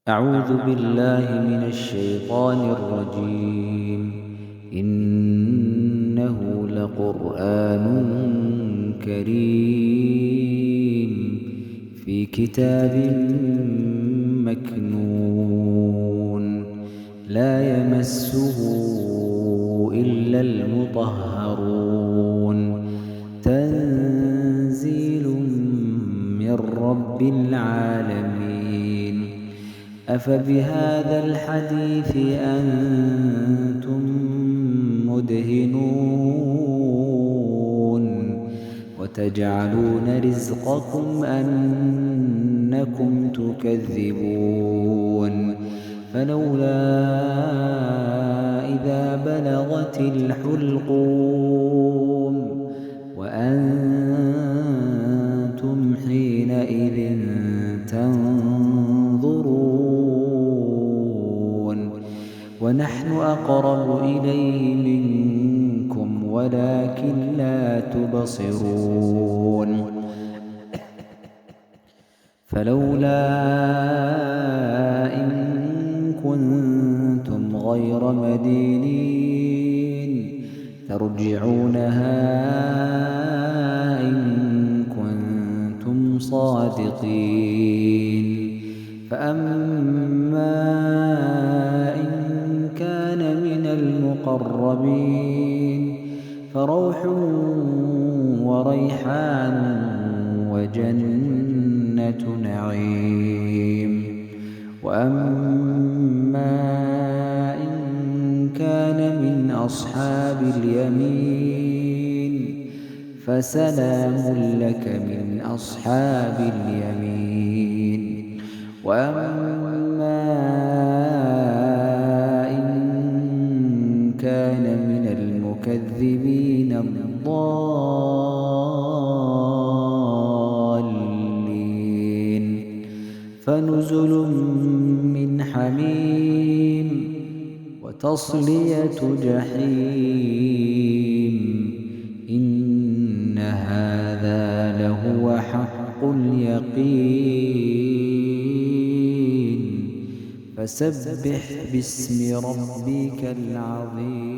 أعوذ بالله من الشيطان الرجيم. إنه لقرآن كريم في كتاب مكنون لا يمسه إلا المطهرون تنزيل من رب العالمين. أفبهذا الحديث أنتم مدهنون وتجعلون رزقكم أنكم تكذبون فلولا إذا بلغت الحلقوم وأنتم حينئذ تنظرون ونحن أقرب إليه منكم ولكن لا تبصرون فلولا إن كنتم غير مدينين ترجعونها إن كنتم صادقين. فأما إن كان من المقربين فروح وريحان وجنة نعيم. وأما إن كان من أصحاب اليمين فسلام لك من أصحاب اليمين. وأما إن كان من المكذبين الضالين فنزل من حميم وتصلية جحيم. إن هذا لهو حق اليقين فسبح باسم ربك العظيم.